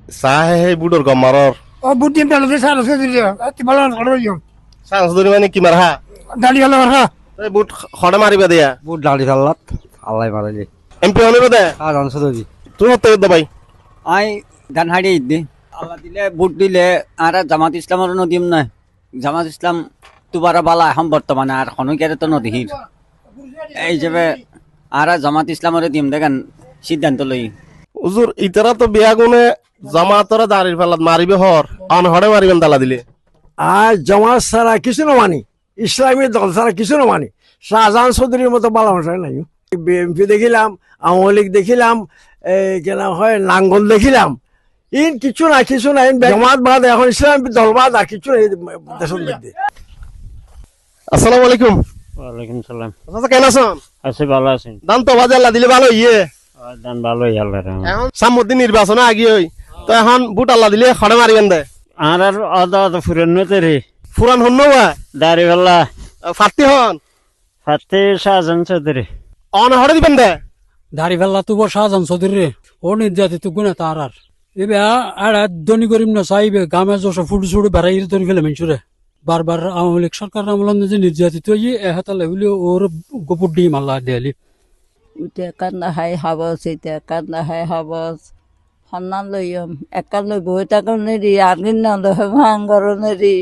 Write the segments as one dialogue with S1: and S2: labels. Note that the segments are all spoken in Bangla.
S1: Sahe he budor gomaror.
S2: ও বুট দিন তাহলে সারা সে দিও এত ভালো করে দিও
S1: Sang suduri mane ki marha.
S2: দাড়ি হলো হ্যাঁ
S1: Toi but khoda mariba deya.
S3: বুট দাঁড়ি ফেললাত আল্লাহ মারাইলে
S1: MP hone bode.
S3: আর অংশ দিবি
S1: Tu hotte da bhai.
S4: I ধান হাড়ি দি আল্লাহ দিলে বুট দিলে আর জামাত ইসলামের নদীম নাই জামাত ইসলাম তুবারা বালা এখন বর্তমানে আর খনকের তো নদীর এই হিসেবে আর জামাত ইসলামের দিম দেখেন সিদ্ধান্ত লই
S1: Uzur itara to biya gune jamaatara darir falat maribe hor. On hode mariben dala dile.
S5: আর জামাত ছাড়া কিছু না মানি, ইসলামী দল ছাড়া কিছু না মানি। শাহজাহান চৌধুরীর মতো বালা মশাই নাই। বিএনপি দেখিলাম, আওয়ামী লীগ দেখিলাম, কেন হয় নাঙ্গল দেখিলাম। ইন কিছু নাই জামাত বাদ এখন ইসলামী দল বাদ আর কিছু নাই দেশের মধ্যে।
S1: Assalamu alaikum.
S3: ওয়ালাইকুম সালাম
S1: Asa কেন আছেন?
S3: আছি ভালো আছি
S1: দান তো বাজার লা দিলে ভালো ইয়ে।
S3: দান ভালোই আল্লাহ
S1: এখন সামুদ্দিন নির্বাচন আগে হই। তো এখন বুট আল্লাহ দিলে খড়ে মারিবেন দে।
S3: আর আদা আদা ফুরান্নতে রে
S1: ফুরান হন নওয়া।
S3: দাঁড়ি ফেললা
S1: ফাতি হন।
S3: ফাতে শাহজাহান চৌধুরী
S1: অন হড়ে দিবেন দে।
S6: দাড়ি ফেললা তো শাহজাহান চৌধুরী রে ও নির্যাতিত গুণা তার আর এবে আর দনি করিম না চাইবে গামে যশ ফুটু ছুটু বেড়াই ধরে ফেলে মেনছুরে বারবার আওয়ামী লীগ সরকার আমলান যে নির্যাতিত হয়ে এহাতালে হইলে ওর গোপর ডিম আল্লাহ দেয়ালি
S7: উঠে কান্দা হাই হাবস এটা কান্দা হাই হাবস সন্ধান লইম একাল লই বই থাকা নেরি আর কিনা লই ভাঙ্গর নেরি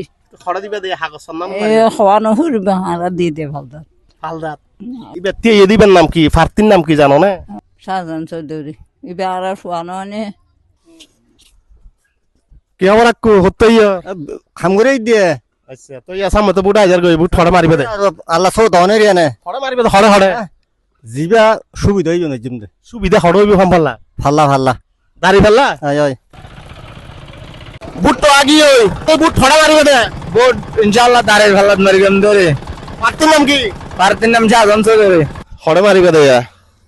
S1: খড়ে দিবে দে হাগস নাম।
S7: এ খোয়ানো হুরবে হারা দিয়ে দে ভালদা
S1: হালদাত। ইবে তে দিবেন নাম কি? ফার্তির নাম কি জানো না?
S7: শাহজাহান চৌধুরী এবার আর শোয়ানো নে
S1: কি আমার আকু হতে ইয়া।
S3: খাম করে দিয়ে
S1: আচ্ছা তো ইয়া সামনে তো বুট আইজার গই বুট খড়ে মারিবে দে।
S3: আল্লাহ সৌ দহনে রে নে
S1: খড়ে মারিবে দে খড়ে খড়ে।
S3: জিবা সুবিধা হইব না জিমদে
S1: সুবিধা খড়ে হইবে ফাম পাল্লা।
S3: ফাল্লা ফাল্লা
S1: দাড়ি ফেললা।
S3: আয় আয়
S1: বুট তো আগি হই। তো বুট খড়ে মারিবে দে।
S3: বুট ইনশাআল্লাহ দাঁড়ি ফেললাত মারিগাম ধরে
S1: ফার্তির নাম কি?
S3: পারতিন নাম শাহজাহান চৌধুরী
S1: খড়ে মারিবে দে ইয়া।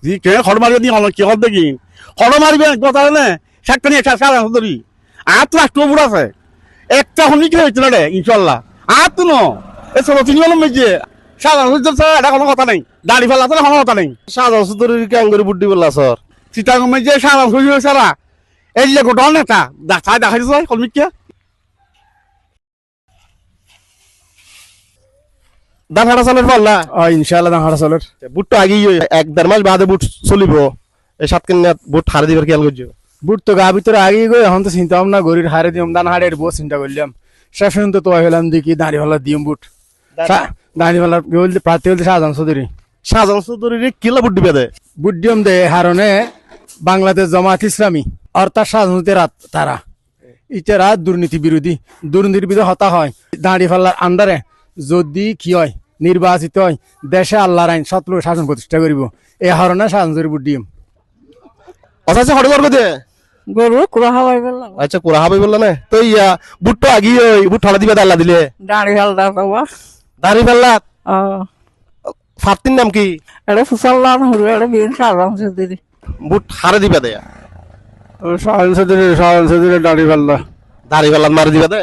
S5: জি কে খড় মারিয়ে দি কি হল দেখি খড় মারিবে কথা না সাক্ষানি একটা শাহজাহান চৌধুরী আর তো রাষ্ট্র বুড় আছে একটা হলি কি হইতো না রে ইনশাআল্লাহ আর তো ন এ ছোট তিন হল মেজে শাহজাহান চৌধুরী ছাড়া এটা কোনো কথা নাই দাড়ি ফেলা তো কোনো কথা নাই
S1: শাহজাহান চৌধুরীর ক্যাঙ্গুরি বুড্ডি বললা স্যার।
S5: চিটাগং মেজে শাহজাহান চৌধুরী ছাড়া এই যে গোটা নেতা দেখাই দিছে কলমিকিয়া
S1: দান হাঁটা চালের পাল্লা।
S5: ইনশাআল্লাহ দাঁড়া চলের
S1: বুট তো আগেই হই। এক দেড় মাস বাদে বুট চলিব। এই সাত কিনা বুট হারে দিবার খেয়াল করছো।
S5: বুট তো গা ভিতরে আগে গই এখন তো চিন্তা ভাবনা গরির হারে দিম দান হাড়ের বহু চিন্তা করলাম শেষ পর্যন্ত তো হইলাম দেখি দাঁড়ি ফেলা দিম বুট দাঁড়ি ফেলা বলতে প্রার্থী বলতে শাহজাহান চৌধুরী
S1: শাহজাহান চৌধুরীর কিলা বুট দিবে দে।
S5: বুট দিম দে হারণে বাংলাদেশ জামাত ইসলামী অর্থাৎ স্বাধীনতার তারা ইটারা দুর্নীতি বিরোধী হতা হয় দাঁড়ি ফেলার আন্ডারে যদি কি হয় নির্বাচিত হয় দেশে আল্লাহর আইন সতলোক শাসন প্রতিষ্ঠা করিব এই হারণে শাহজাহান চৌধুরী বুট দিম
S1: আচ্ছা খড়ে করবে দে।
S7: গরু কুড়া হাওয়াই বললাম
S1: আচ্ছা কোরা হবে বললা না। তো ইয়া বুট তো আগেই হই। বুট হড়ে দিবে আল্লাহ দিলে।
S7: দাঁড়ি ফেলদা বাবা
S1: দাড়ি ফেললা।
S7: ও
S1: ফার্তির নাম কি?
S7: এটা ফুসাল্লাহ হুরবে এটা বিন শাহজাহান চৌধুরী
S1: বুট হারে দিবে দে।
S5: শাহজাহান চৌধুরী দাঁড়ি ফেললা
S1: দাড়ি ফেলার মারি দিবে দে।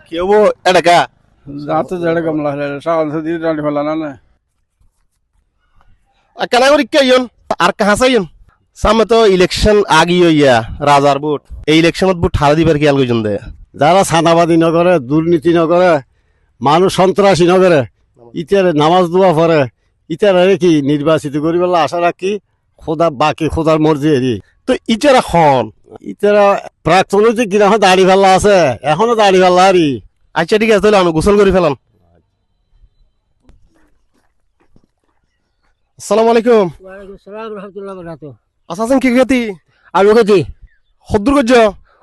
S1: কেউ এটা কা
S5: যাতে জড়ে কমলা শাহজাহান চৌধুরী দাঁড়ি ফেললা না
S1: কেন করি কে ইয়ন আর কাহা চাইন সামনে তো ইলেকশন আগি হইয়া রাজার বুট এই ইলেকশনত বুট হারে দিবার খেয়াল করছেন দে।
S3: যারা ছানাবাদি নকরে দুর্নীতি নকরে মানুষ সন্ত্রাসী নকরে ইতারে নামাজ দোয়া পড়ে ইতারে কি নির্বাচিত করি বলে আশা রাখি খোদা বাকি খোদার মর্জি এরি
S1: তো ইচারা খন
S3: ইতারা প্রাক্তন যে কিনা দাড়ি ফেলা আছে এখনো দাড়ি ফেলা আরি
S1: আচ্ছা ঠিক আছে তাহলে আমি গোসল করে ফেলাম। আসসালামু আলাইকুম।
S3: ওয়ালাইকুম সালাম রাহমাতুল্লাহ ওয়া বারাকাতুহু
S1: আসাছেন কি গতি?
S3: আলু কেজি
S1: হদ্দুর করছ।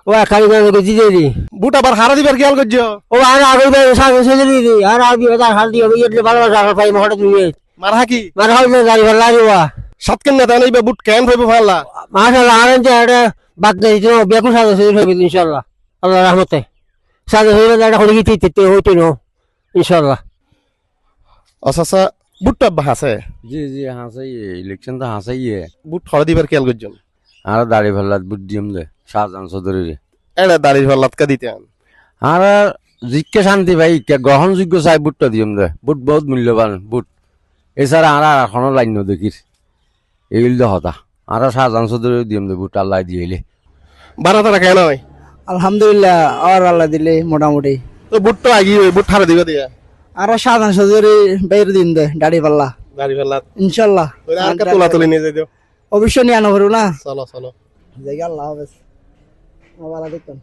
S3: ও খালি করে কেজি দেই
S1: বুট আবার হারা দিবার খেয়াল করছ।
S3: ও আর আগে বে সাথে সাথে দিই আর আবি ওটা হাল দিও ইতলে ভালোবাসা আর পাই মহড়া তুমি
S1: মার হাকি
S3: মার হাল না দাড়ি ফেলা আরিওয়া
S1: সাতকেন নেতা নেই বুট কেন হইব ফাল্লা।
S3: মাশাআল্লাহ আর যে এটা বাদ দেই তো বেকু সাথে সাথে হবে ইনশাআল্লাহ আল্লাহর রহমতে সাথে হইলে এটা হলি কি তিতে হইতো না ইনশাআল্লাহ।
S1: আচ্ছা বুটটা হাসে
S8: জি জি হাসাই ইলেকশন তো হাসাই
S1: বুট হরে দিবার খেয়াল করছ।
S8: আর দাড়ি ফেলাত বুট দিম দে শাহজাহান চৌধুরী
S1: এটা দাড়ি ফাল্লাত কা দিতে
S8: আর জিজ্ঞে শান্তি ভাই গ্রহণযোগ্য চাই বুটটা দিম দে বুট বহুত মূল্যবান বুট এছাড়া আর এখনো লাইন দেখির এইগুলো হতা আর শাহজাহান চৌধুরী দিম দে বুট আল্লাহ দিয়ে
S1: বারা তারা কেন হয়
S5: আলহামদুলিল্লাহ আর আল্লাহ দিলে মোটামুটি
S1: তো বুট তো আগি বুট ঠারে দিবে দিয়া
S5: আরো সাধারণ চৌধুরী বাইর দিন দে দাড়ি পাল্লা
S1: দাড়ি ফেলা
S5: ইনশাল্লাহ
S1: আর কা তোলা তুলি নিয়ে যাই দিও
S5: অবশ্যই নিয়ে আনো না
S1: চলো চলো
S5: জায়গা আল্লাহ হাফেজ ভালো দেখতাম